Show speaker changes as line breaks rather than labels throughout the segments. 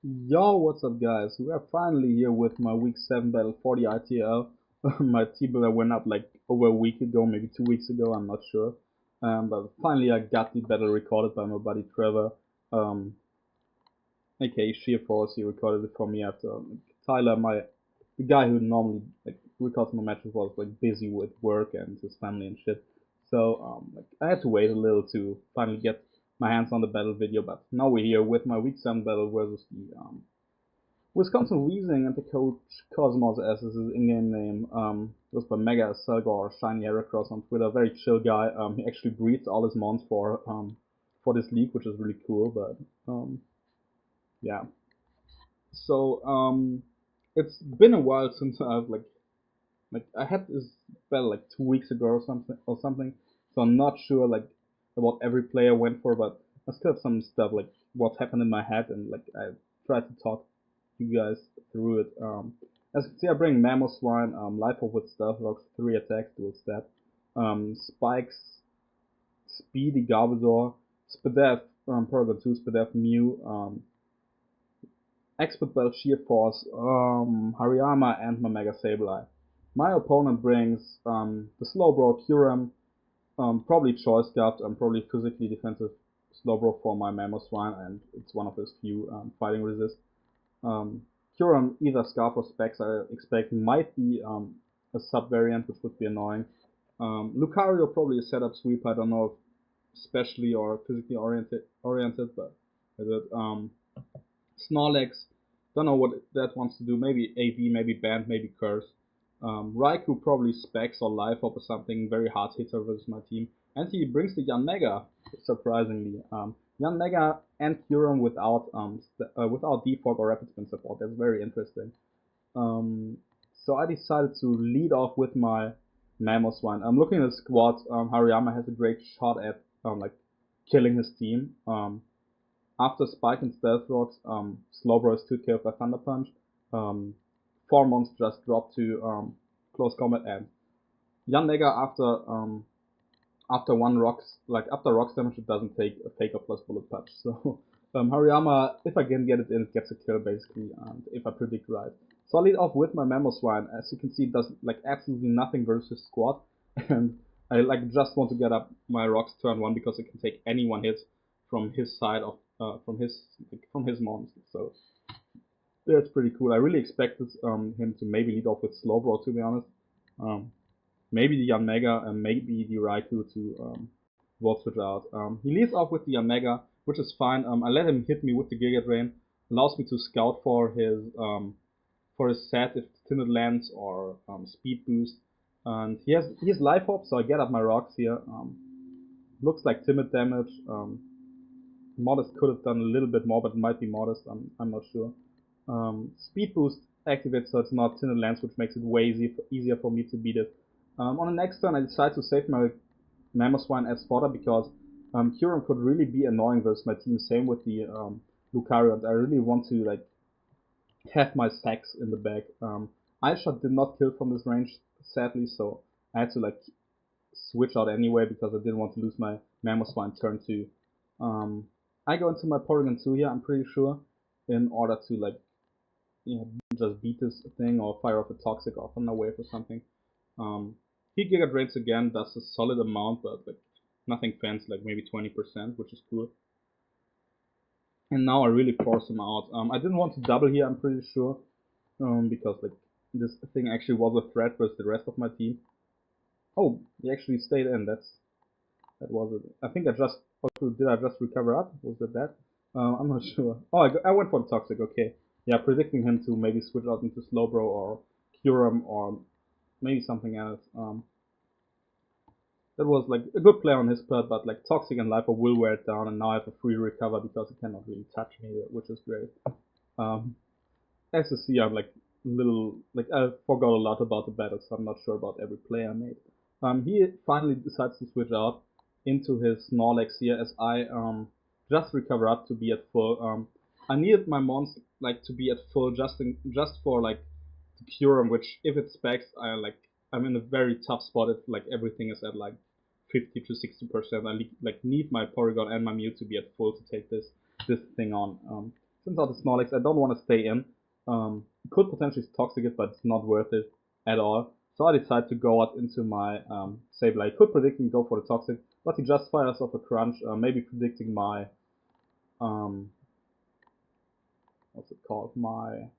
Yo, what's up, guys? We are finally here with my week 7 battle for the ITL. My T-Builder went up like over a week ago, maybe 2 weeks ago, I'm not sure. But finally, I got the battle recorded by my buddy Trevor, um, aka Sheer Force. He recorded it for me after Tyler, the guy who normally records my matches, was like busy with work and his family and shit. So I had to wait a little to finally get my hands on the battle video. But now we're here with my week 7 battle versus the Wisconsin Weezing, and the coach Cosmos, as is his in-game name, goes by Mega Selgar or Shiny Heracross on Twitter. Very chill guy. He actually breeds all his mons for this league, which is really cool. But yeah, so it's been a while since I've I had this battle like 2 weeks ago or something. So I'm not sure like what every player went for, but I still have some stuff like what happened in my head, and like I tried to talk you guys through it. As you can see, I bring Mamoswine, Life Orb with Stealth Rocks, 3 attacks, dual stat, Spikes, Speedy Garbodor, Spadef, Paragon 2, Spadef Mew, Expert Belt Sheer Force, Hariyama, and my Mega Sableye. My opponent brings the Slowbro Kyurem, probably Choice Scarf, probably physically defensive Slowbro for my Mamoswine, and it's one of his few fighting resist. Kyurem, either Scarf or Specs, I expect might be a sub variant, which would be annoying. Lucario probably a setup sweep. I don't know if specially or physically oriented, but with it. Snorlax, don't know what that wants to do. Maybe AV, maybe Band, maybe Curse. Raikou probably Specs or Life Orb or something. Very hard hitter versus my team. And he brings the Yanmega, surprisingly. Yanmega and Kyurem without default or rapid spin support. That's very interesting. Um, so I decided to lead off with my Mamoswine. I'm looking at the squad. Hariyama has a great shot at killing his team. After Spike and Stealth Rocks, Slowbro is 2 killed by Thunder Punch. Um, 4 months just dropped to close combat, and Yanmega after after rocks damage, it doesn't take a Faker plus Bullet Punch. So Hariyama, if I can get it in, gets a kill basically, and if I predict right. So I lead off with my Mamoswine. As you can see, it does like absolutely nothing versus squad, and I just want to get up my rocks turn 1 because it can take any one hit from his side of from his monster. So that's pretty cool. I really expected him to maybe lead off with Slowbro, to be honest. Um, Maybe the Yanmega and maybe the Raikou to Volt Switch out. He leads off with the Yanmega, which is fine. I let him hit me with the Giga Drain, allows me to scout for his set if Tinted lands or Speed Boost. And he has Life Orb, so I get up my rocks here. Looks like timid damage. Modest could have done a little bit more, but it might be Modest. I'm not sure. Speed Boost activates, so it's not Tinted Lance, which makes it way easier for me to beat it. On the next turn, I decide to save my Mamoswine as fodder because Kyurem could really be annoying versus my team. Same with the Lucario, and I really want to have my sacks in the bag. Shot did not kill from this range, sadly, so I had to switch out anyway because I didn't want to lose my Mamoswine turn 2. I go into my Porygon 2 here, I'm pretty sure, in order to just beat this thing or fire off a Toxic off on the wave or something. He Giga Drains again, does a solid amount, but nothing fancy, like maybe 20%, which is cool. And now I really force him out. I didn't want to double here, I'm pretty sure, because this thing actually was a threat versus the rest of my team. Oh, he actually stayed in. That was it. I think I just did I just recover up? Was it that? I'm not sure. Oh, I went for the Toxic. Okay, yeah, predicting him to maybe switch out into Slowbro or Kyurem or maybe something else. That was like a good play on his part, but like Toxic and Lifer will wear it down, and now I have a free recover because he cannot really touch me, which is great. Um, as you see, I'm I forgot a lot about the battle, so I'm not sure about every play I made. He finally decides to switch out into his Snorlax here as I just recover up to be at full. I needed my mons to be at full just for to cure him, which if it specs, I'm in a very tough spot if everything is at 50 to 60%. I need my Porygon and my Mew to be at full to take this thing on. since out the Snorlax, I don't want to stay in. Could potentially toxic it, but it's not worth it at all. So I decide to go out into my Sableye. I could predict and go for the toxic, but he just fires off a crunch, maybe predicting my what's it called? My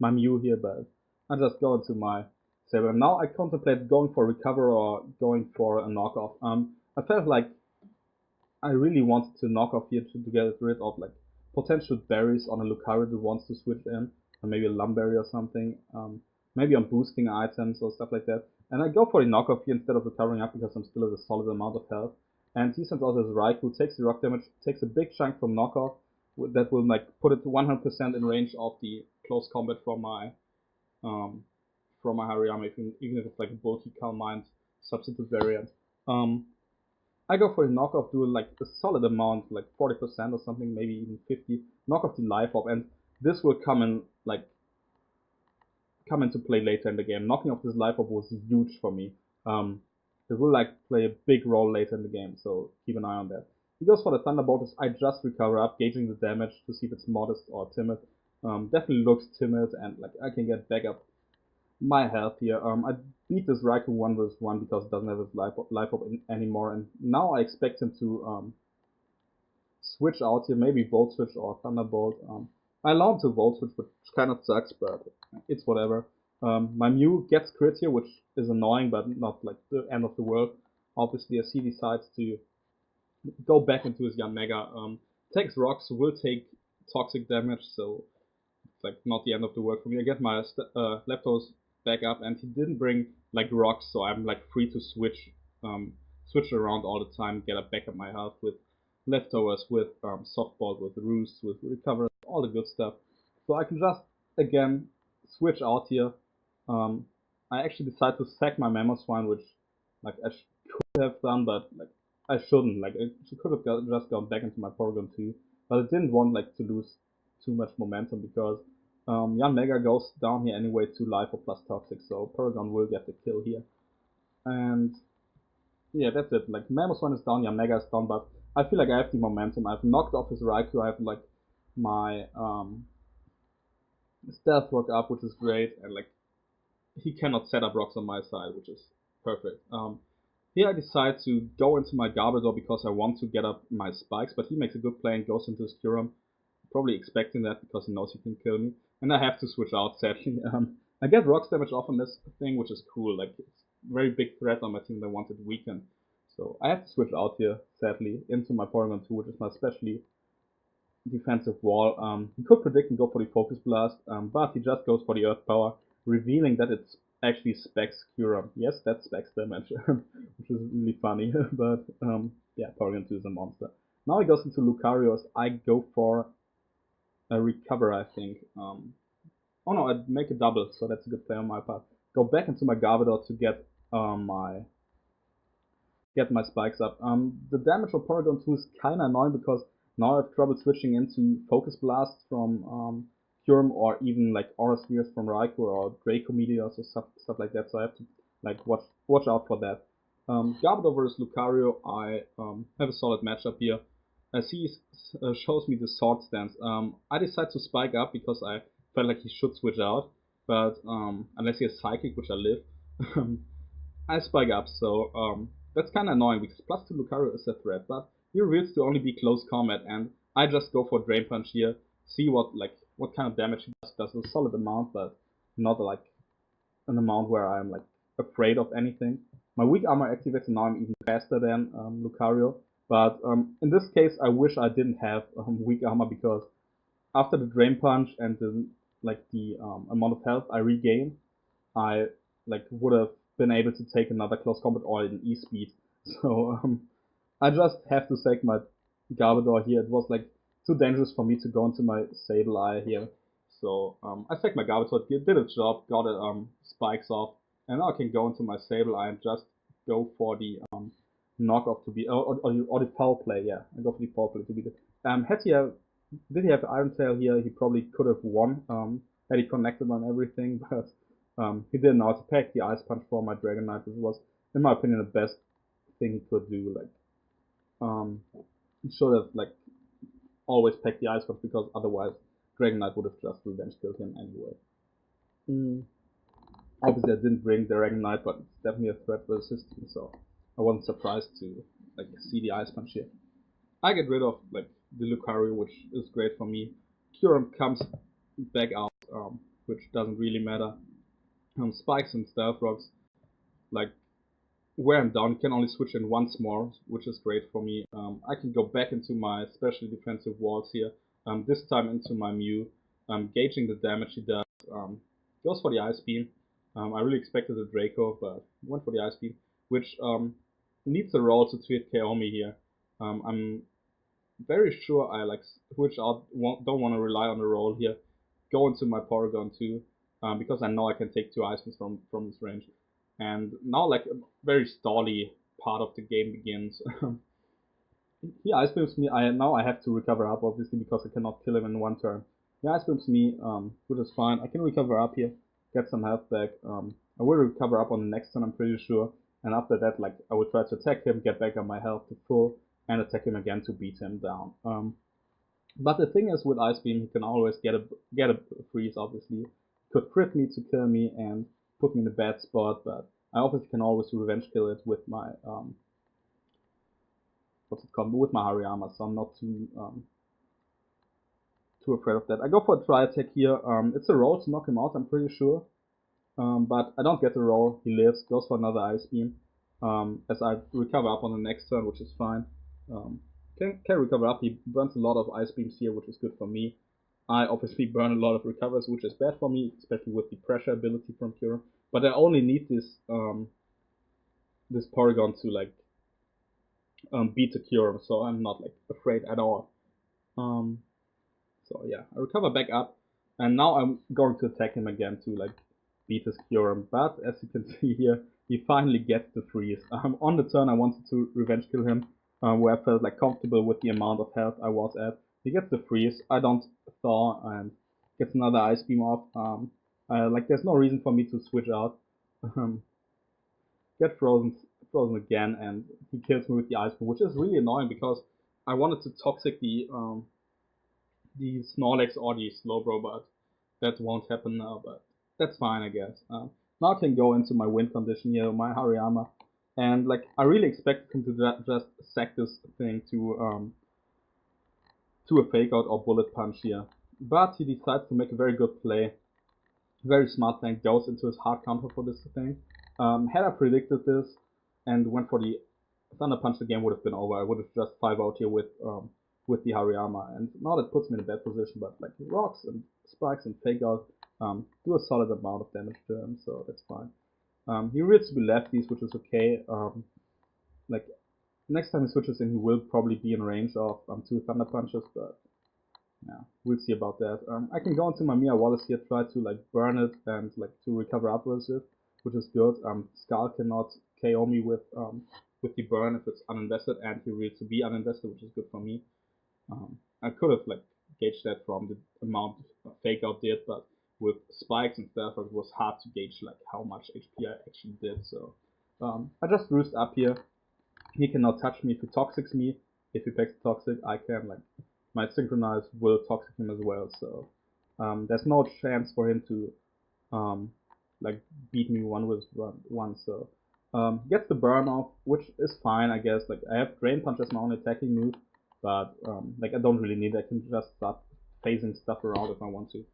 Mew here, but I just go into my Sableye. Now I contemplate going for recover or going for a knockoff. I felt like I really wanted to knock off here to get rid of like potential berries on a Lucario who wants to switch in, or maybe a Lumberry or something. Maybe on boosting items or stuff like that. And I go for the knockoff here instead of recovering up because I'm still at a solid amount of health. And he sends out his Raikou, takes the rock damage, takes a big chunk from knockoff that will like put it 100% in range of the close combat from my Hariyama, even if it's like a bulky Calm Mind substitute variant. I go for the knockoff, do like a solid amount, like 40% or something, maybe even 50. Knock off the life orb, and this will come into play later in the game. Knocking off this life orb was huge for me. It will like play a big role later in the game, so keep an eye on that. He goes for the Thunderbolt. I just recover up, gauging the damage to see if it's modest or timid. Definitely looks timid, and like I can get back up my health here. I beat this Raikou 1 vs 1 because it doesn't have his life up anymore, and now I expect him to switch out here, maybe Volt Switch or Thunderbolt. I allow him to Volt Switch, which kind of sucks, but it's whatever. My Mew gets crit here, which is annoying, but not like the end of the world. Obviously, as he decides to go back into his Yanmega, takes rocks, will take toxic damage, so it's like not the end of the world for me. I get my leftovers back up, and he didn't bring like rocks, so I'm like free to switch around all the time, get a back up my health with leftovers, with softball, with roost, with recover, all the good stuff. So I can just again switch out here. I actually decide to sack my Mamoswine, which like I could have done, but like I shouldn't. Like I could have just gone back into my Porygon 2, but I didn't want like to lose too much momentum because Yanmega goes down here anyway to life or plus toxic, so Porygon will get the kill here. And yeah, that's it. Like Mamoswine is down, Yanmega is down, but I feel like I have the momentum. I've knocked off his Raikou. I have like my Stealth Rock up, which is great, and like he cannot set up rocks on my side, which is perfect. Here I decide to go into my Garbodor because I want to get up my spikes, but he makes a good play and goes into his Kyurem, probably expecting that because he knows he can kill me. And I have to switch out, sadly. I get rocks damage off on this thing, which is cool. Like, it's a very big threat on my team that wanted weaken. So I have to switch out here, sadly, into my Porygon 2, which is my especially defensive wall. He could predict and go for the Focus Blast, but he just goes for the Earth Power, revealing that it's actually Specs Kyurem. Yes, that's Specs damage, which is really funny, but yeah, Porygon 2 is a monster. Now he goes into Lucario as I go for a recover, I think. Oh no, I'd make a double, so that's a good play on my part. Go back into my Garbodor to get my spikes up. The damage of Porygon 2 is kinda annoying because now I have trouble switching into Focus Blast from Kyurem or even like Aura Spheres from Raikou or Draco Meteors or stuff like that, so I have to like watch out for that. Garbodor vs Lucario, I have a solid matchup here. As he shows me the sword stance, I decide to spike up because I felt like he should switch out, but unless he has Psychic, which I live, I spike up, so that's kinda annoying because plus 2 Lucario is a threat, but he reveals to only be close combat, and I just go for Drain Punch here, see what kind of damage he does a solid amount, but not like an amount where I'm like afraid of anything. My weak armor activates, and now I'm even faster than Lucario. But in this case, I wish I didn't have weak armor because after the Drain Punch and the amount of health I regain, I like would have been able to take another close combat or an E-speed. So I just have to sack my Garbodor here. It was like too dangerous for me to go into my Sableye here. So I sacked my Garbodor, did a job, got it spikes off, and now I can go into my Sableye and just go for the knockoff to be or the foul play. Yeah, I go for the foul play to be the. Did he have Iron Tail here? He probably could have won had he connected on everything, but he didn't know how to pack the Ice Punch for my Dragonite, which was, in my opinion, the best thing he could do. Like, he should have like always pack the Ice Punch because otherwise Dragon Knight would have just revenge killed him anyway. Obviously I didn't bring Dragon Knight, but it's definitely a threat for the system, so I wasn't surprised to like see the Ice Punch here. I get rid of like the Lucario, which is great for me. Kyurem comes back out, which doesn't really matter. Spikes and Stealth Rocks, like where I'm down, can only switch in once more, which is great for me. I can go back into my special defensive walls here, this time into my Mew, gauging the damage he does. Goes for the Ice Beam. I really expected a Draco, but went for the Ice Beam, which needs a roll to tweet KO me here. I'm very sure I like switch out, don't want to rely on the roll here. Go into my Porygon too, because I know I can take 2 Ice Beams from this range. And now like a very stally part of the game begins. He Ice Beams me, now I have to recover up obviously because I cannot kill him in one turn. He Ice Beams me, which is fine. I can recover up here, get some health back. I will recover up on the next turn, I'm pretty sure. And after that, like I will try to attack him, get back on my health to full, and attack him again to beat him down. But the thing is with Ice Beam, he can always get a freeze. Obviously, could crit me to kill me and put me in a bad spot. But I obviously can always revenge kill it with my what's it called? With my Hariyama. So I'm not too afraid of that. I go for a try attack here. It's a roll to knock him out. I'm pretty sure. But I don't get the roll. He lives. Goes for another Ice Beam. As I recover up on the next turn, which is fine. Can recover up. He burns a lot of Ice Beams here, which is good for me. I obviously burn a lot of recovers, which is bad for me, especially with the pressure ability from Kyurem. But I only need this this Porygon to like beat the Kyurem, so I'm not like afraid at all. So yeah, I recover back up, and now I'm going to attack him again to like beat his Kyurem. But as you can see here, he finally gets the freeze. On the turn I wanted to revenge kill him, where I felt like comfortable with the amount of health I was at. He gets the freeze. I don't thaw and gets another Ice Beam off. Like there's no reason for me to switch out. Get frozen again, and he kills me with the Ice Beam, which is really annoying because I wanted to toxic the Snorlax or the Slowbro, but that won't happen now. But that's fine, I guess. Now I can go into my win condition here, my Hariyama, and like I really expected him to just sack this thing to a fake out or bullet punch here, but he decides to make a very good play, very smart thing, goes into his hard counter for this thing. Had I predicted this and went for the Thunder Punch, the game would have been over. I would have just 5-out here with the Hariyama, and now that puts me in a bad position. But like rocks and spikes and fake out do a solid amount of damage to him, so that's fine. He reads to be lefties, which is okay. Like next time he switches in, he will probably be in range of 2 Thunder Punches, but yeah, we'll see about that. I can go into my Mia Wallace here, try to like burn it and like to recover up with it, which is good. Skull cannot KO me with the burn if it's uninvested, and he reads to be uninvested, which is good for me. I could have like gauged that from the amount fake out did, but with spikes and stuff, it was hard to gauge like how much HP I actually did. So I just roost up here. He cannot touch me if he toxics me. If he packs toxic, I can like my synchronize will toxic him as well. So there's no chance for him to like beat me one. So gets the burn off, which is fine, I guess. Like I have Drain Punch as my own attacking move, but like I don't really need it. I can just start phasing stuff around if I want to.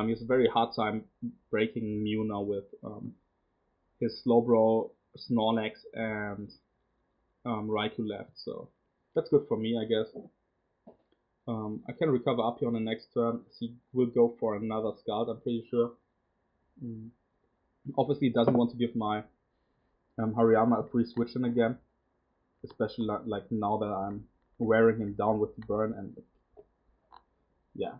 He has a very hard time breaking Mew now with his Slowbro, Snorlax, and Raikou left, so that's good for me, I guess. I can recover up here on the next turn. He will go for another Scald, I'm pretty sure. Obviously, he doesn't want to give my Hariyama a free switch in again, especially like now that I'm wearing him down with the burn, and yeah,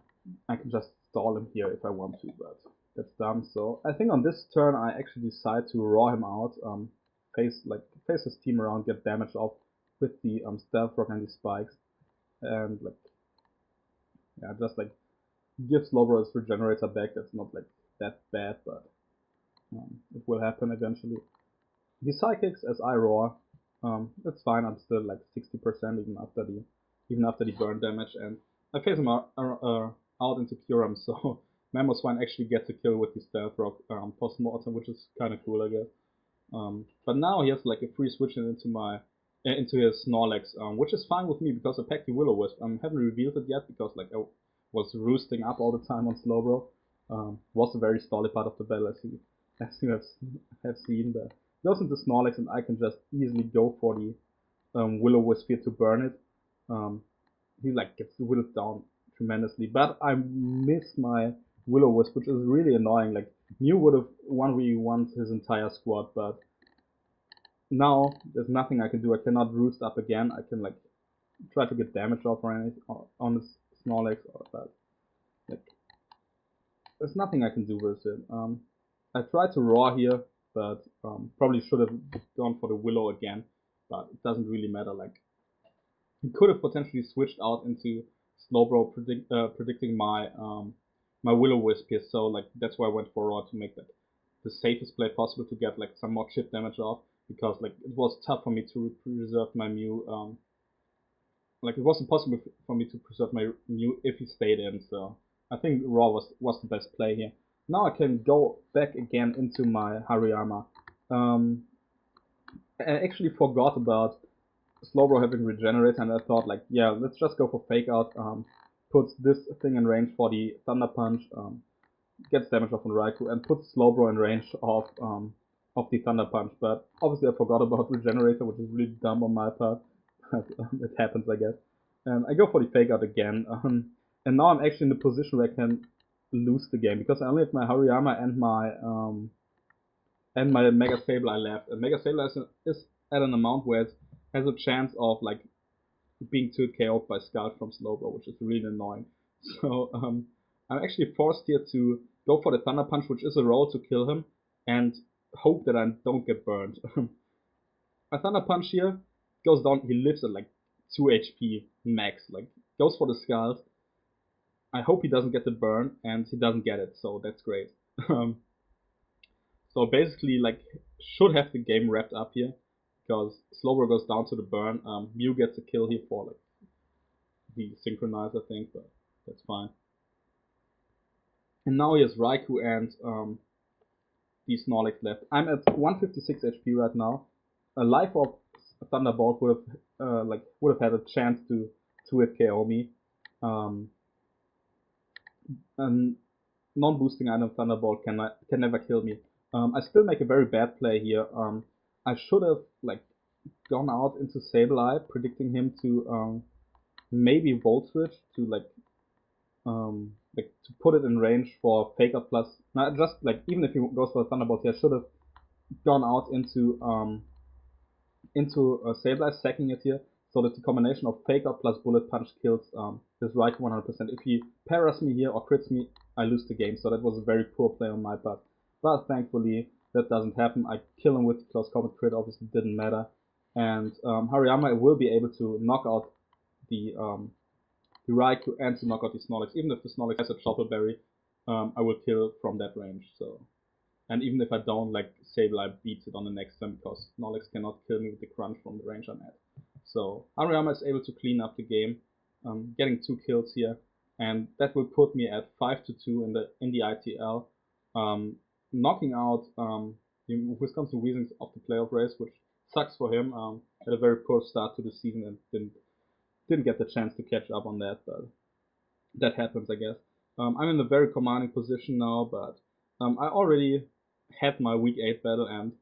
I can just stall him here if I want to, but that's dumb. So I think on this turn I actually decide to raw him out, face his team around, get damage off with the Stealth Rock and the spikes, and like yeah, just like give Slowbro his regenerator back. That's not like that bad, but it will happen eventually. He psychics as I roar. That's fine. I'm still like 60% even after the burn damage, and I phase him out into Curum, so Mammoth Swine actually gets a kill with the Stealth Rock post-mortem, which is kind of cool, I guess. But now he has like a free switch into my into his Snorlax, which is fine with me because I packed the Will-O-Wisp. I haven't revealed it yet because like I was roosting up all the time on Slowbro. Was a very stally part of the battle as you have seen. But goes into Snorlax and I can just easily go for the Will-O-Wisp here to burn it. He like gets whittled down tremendously, but I miss my Will-O-Wisp, which is really annoying. Like Mew would have 1v1'd his entire squad, but now there's nothing I can do. I cannot roost up again. I can like try to get damage off or anything on this Snorlax or that. Like there's nothing I can do with it. I tried to raw here, but probably should have gone for the Willow again, but it doesn't really matter. Like he could have potentially switched out into Slowbro predicting my my Will-O-Wisp here, so like that's why I went for raw to make that the safest play possible to get like some more chip damage off, because like it was tough for me to preserve my Mew. Like it wasn't possible for me to preserve my Mew if he stayed in, so I think raw was the best play here. Now I can go back again into my Hariyama. I actually forgot about Slowbro having regenerate, and I thought like, yeah, let's just go for fake out. Puts this thing in range for the Thunder Punch, gets damage off on Raikou, and puts Slowbro in range of the Thunder Punch. But obviously I forgot about Regenerator, which is really dumb on my part. But it happens, I guess. And I go for the fake out again. And now I'm actually in the position where I can lose the game because I only have my Hariyama and my Mega Sableye left. And Mega Sableye is at an amount where it has a chance of like being 2 KO'd by Scald from Slowbro, which is really annoying. So I'm actually forced here to go for the Thunder Punch, which is a roll to kill him, and hope that I don't get burned. A Thunder Punch here goes down. He lives at like 2 HP max. Like goes for the Scald. I hope he doesn't get the burn, and he doesn't get it, so that's great. So basically, like, should have the game wrapped up here, because Slowbro goes down to the burn. Mew gets a kill here for like the synchronize, I think, but that's fine. And now he has Raikou and the Snorlax left. I'm at 156 HP right now. A Life Orb Thunderbolt would have had a chance to hit KO me. And non-boosting item Thunderbolt can never kill me. I still make a very bad play here. I should have like gone out into Sableye, predicting him to maybe Volt Switch to like to put it in range for Faker plus. Not just like even if he goes for a Thunderbolt here, I should have gone out into Sableye, sacking it here, so that the combination of Faker plus Bullet Punch kills this Raikou 100%. If he paras me here or crits me, I lose the game. So that was a very poor play on my part. But thankfully, that doesn't happen. I kill him with the close combat crit, obviously didn't matter. And Hariyama will be able to knock out the Raikou and to knock out the Snorlax. Even if the Snorlax has a Chople Berry, I will kill from that range. So, and even if I don't, like Sableye beats it on the next turn because Snorlax cannot kill me with the crunch from the range I'm at. So Hariyama is able to clean up the game, getting 2 kills here, and that will put me at 5-2 in the ITL, knocking out the Wisconsin Weezings of the playoff race, which sucks for him. Had a very poor start to the season and didn't get the chance to catch up on that, but that happens, I guess. I'm in a very commanding position now, but I already had my week 8 battle, and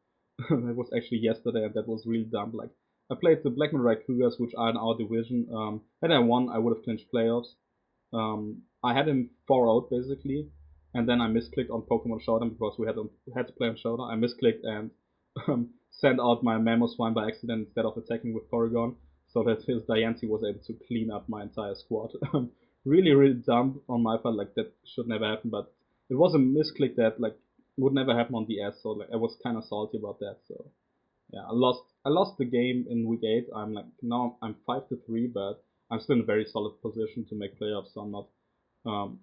that was actually yesterday, and that was really dumb. Like, I played the Blackman Cougars, which are in our division. Had I won, I would have clinched playoffs. I had him 4-out basically, and then I misclicked on Pokemon Showdown because we had to play on Showdown. I misclicked and sent out my Mammoth Swine by accident instead of attacking with Porygon, so that his Diancie was able to clean up my entire squad. Really, really dumb on my part. Like that should never happen, but it was a misclick that like would never happen on DS. So like I was kind of salty about that. So yeah, I lost the game in week 8. I'm like now I'm 5-3, but I'm still in a very solid position to make playoffs. So I'm not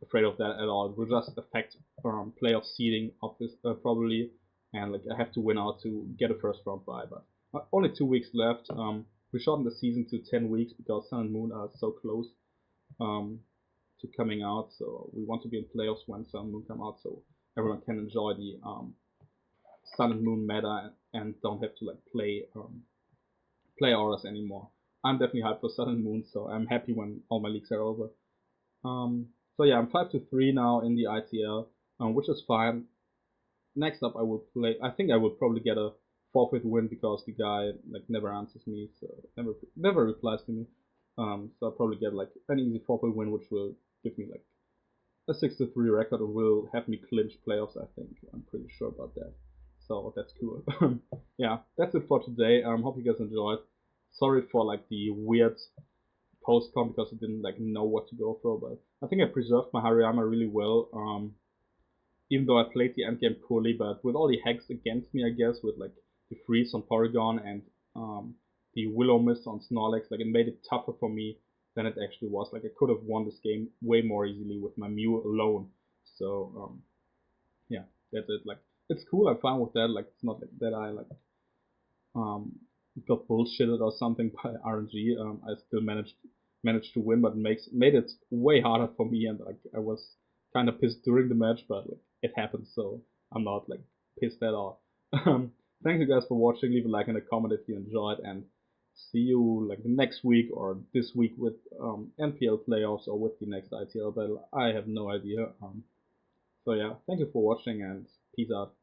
afraid of that at all. It will just affect playoff seeding of this probably, and like I have to win out to get a first round bye. But only 2 weeks left. We shortened the season to 10 weeks because Sun and Moon are so close. to coming out. So we want to be in playoffs when Sun and Moon come out, so everyone can enjoy the Sun and Moon meta and don't have to like play auras anymore. I'm definitely hyped for Sun and Moon, so I'm happy when all my leagues are over. Um, so yeah, I'm 5-3 now in the ITL, which is fine. Next up, I will play. I think I will probably get a forfeit win because the guy like never answers me, so never replies to me. So I'll probably get like an easy forfeit win, which will give me like a 6-3 record and will have me clinch playoffs. I think I'm pretty sure about that. So that's cool. Yeah, that's it for today. Hope you guys enjoyed. Sorry for like the weird post-com because I didn't like know what to go for, but I think I preserved my Hariyama really well. Even though I played the endgame poorly, but with all the hacks against me, I guess, with like the freeze on Porygon and the Willow Mist on Snorlax, like it made it tougher for me than it actually was. Like I could have won this game way more easily with my Mew alone. So yeah, that's it. Like it's cool. I'm fine with that. Like it's not like that I like um got bullshitted or something by RNG. I still managed to win, but made it way harder for me, and like I was kind of pissed during the match, but like it happened, so I'm not like pissed at all. Thank you guys for watching. Leave a like and a comment if you enjoyed, and see you like next week or this week with NPL playoffs or with the next ITL battle. I have no idea. So yeah, thank you for watching and peace out.